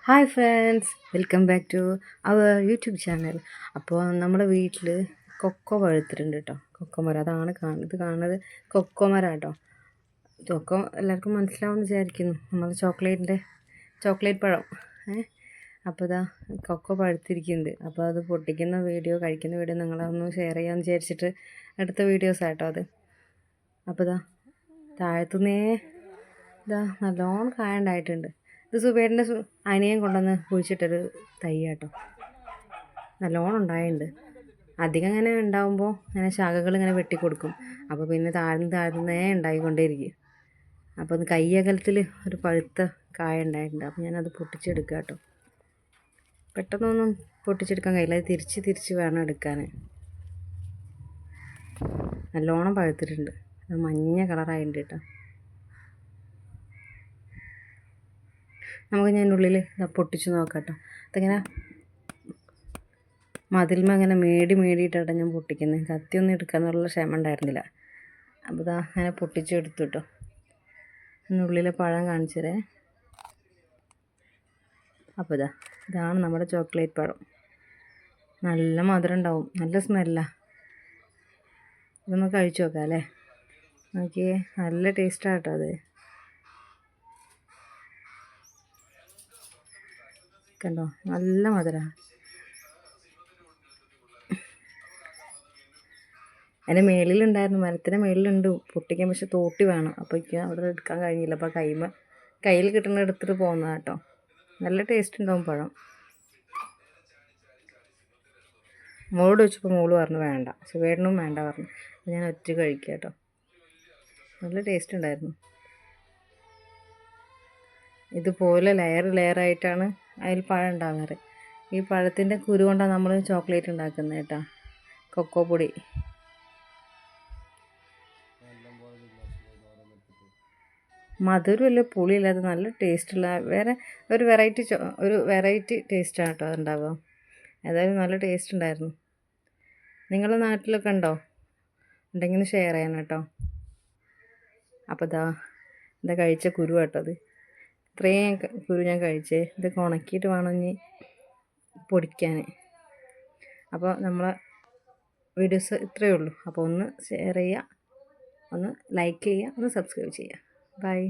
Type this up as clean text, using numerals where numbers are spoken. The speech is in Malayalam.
Hi friends, welcome back to our YouTube channel. അപ്പോൾ നമ്മുടെ വീട്ടിൽ കൊക്കോ പഴുത്തിട്ടുണ്ട് കേട്ടോ. കൊക്കോ മരം അതാണ് ഇത് കാണുന്നത് കൊക്കോ മരം കേട്ടോ. കൊക്കോ എല്ലാവർക്കും മനസ്സിലാവുമെന്ന് വിചാരിക്കുന്നു, നമ്മൾ ചോക്ലേറ്റ് പഴം. അപ്പോൾ ഇതാ കൊക്കോ പഴുത്തിരിക്കുന്നുണ്ട്. അപ്പോൾ അത് പൊട്ടിക്കുന്ന വീഡിയോ, കഴിക്കുന്ന വീഡിയോ നിങ്ങളൊന്ന് ഷെയർ ചെയ്യാമെന്ന് വിചാരിച്ചിട്ട് എടുത്ത വീഡിയോസ് ആട്ടോ അത്. അപ്പോൾ ഇതാ താഴത്തുനിന്നേ ഇതാ നല്ലോണം കായ ഉണ്ടായിട്ടുണ്ട്. ഇത് സുബേറിൻ്റെ അനിയൻ കൊണ്ടുവന്ന് കുഴിച്ചിട്ടൊരു തൈ കേട്ടോ. നല്ലോണം ഉണ്ടായിട്ടുണ്ട്. അധികം ഇങ്ങനെ ഉണ്ടാകുമ്പോൾ ഇങ്ങനെ ശാഖകൾ ഇങ്ങനെ വെട്ടിക്കൊടുക്കും. അപ്പോൾ പിന്നെ താഴ്ന്നേ ഉണ്ടായിക്കൊണ്ടേയിരിക്കും. അപ്പോൾ അത് കയ്യകലത്തിൽ ഒരു പഴുത്ത കായ ഉണ്ടായിട്ടുണ്ട്. അപ്പോൾ ഞാനത് പൊട്ടിച്ചെടുക്കുക കേട്ടോ. പെട്ടെന്നൊന്നും പൊട്ടിച്ചെടുക്കാൻ കഴിയില്ല, അത് തിരിച്ച് വേണം എടുക്കാൻ. നല്ലോണം പഴുത്തിട്ടുണ്ട്, അത് മഞ്ഞ കളറായിട്ടുണ്ട് കേട്ടോ. നമുക്ക് ഞാൻ ഉള്ളിൽ പൊട്ടിച്ച് നോക്കാം കേട്ടോ. അതിങ്ങനെ മതിൽമ അങ്ങനെ മേടിയിട്ടാണ് ഞാൻ പൊട്ടിക്കുന്നത്. കത്തിയൊന്നും എടുക്കാന്നുള്ള ക്ഷമ ഉണ്ടായിരുന്നില്ല. അപ്പോൾ ഇതാ അങ്ങനെ പൊട്ടിച്ചെടുത്തു കേട്ടോ. ഉള്ളിലെ പഴം കാണിച്ചു തരേ. അപ്പോൾ ഇതാണ് നമ്മുടെ ചോക്ലേറ്റ് പഴം. നല്ല മധുരം ഉണ്ടാവും, നല്ല സ്മെല്ലാണ്. ഇതൊന്ന് കഴിച്ചു നോക്കാം അല്ലേ. നോക്കിയേ, നല്ല ടേസ്റ്റാണ് കേട്ടോ അത്. കണ്ടോ, നല്ല മധുരമാണ്. അതിൻ്റെ മേളിലുണ്ടായിരുന്നു, മരത്തിൻ്റെ മേളിലുണ്ട് പൊട്ടിക്കാൻ. പക്ഷെ തോട്ടി വേണം. അപ്പോൾ എനിക്ക് അവിടെ എടുക്കാൻ കഴിഞ്ഞില്ല. അപ്പോൾ കയ്യിൽ കിട്ടുന്ന എടുത്തിട്ട് പോകുന്നതാണ് കേട്ടോ. നല്ല ടേസ്റ്റ് ഉണ്ടാവും പഴം. മോളോട് വെച്ചപ്പോൾ മോള് പറഞ്ഞു വേണ്ട, ശിവേട്ടനും വേണ്ട പറഞ്ഞു. അപ്പോൾ ഞാൻ ഒറ്റ കഴിക്കുക കേട്ടോ. നല്ല ടേസ്റ്റ് ഉണ്ടായിരുന്നു. ഇതുപോലെ ലെയറായിട്ടാണ് അതിൽ പഴം ഉണ്ടാകാറ്. ഈ പഴത്തിൻ്റെ കുരു കൊണ്ടാണ് നമ്മൾ ചോക്ലേറ്റ് ഉണ്ടാക്കുന്നത് കേട്ടോ. കൊക്കോ പൊടി. മധുരമില്ല, പുളിയില്ലാതെ നല്ല ടേസ്റ്റുള്ള വേറെ ഒരു വെറൈറ്റി ടേസ്റ്റാണ് കേട്ടോ അതുണ്ടാവുക. ഏതായാലും നല്ല ടേസ്റ്റ് ഉണ്ടായിരുന്നു. നിങ്ങളുടെ നാട്ടിലൊക്കെ ഉണ്ടോ? ഉണ്ടെങ്കിൽ ഷെയർ ചെയ്യണം കേട്ടോ. അപ്പോൾ ഇതാ കഴിച്ച കുരു കേട്ടോ. അത് ഇത്രയും കുരു ഞാൻ കഴിച്ചേ. ഇതൊക്കെ ഉണക്കിയിട്ട് വേണം ഇനി പൊടിക്കാൻ. അപ്പോൾ നമ്മളെ വീഡിയോസ് ഇത്രയേ ഉള്ളൂ. അപ്പോൾ ഒന്ന് ഷെയർ ചെയ്യുക, ഒന്ന് ലൈക്ക് ചെയ്യുക, ഒന്ന് സബ്സ്ക്രൈബ് ചെയ്യുക. ബൈ.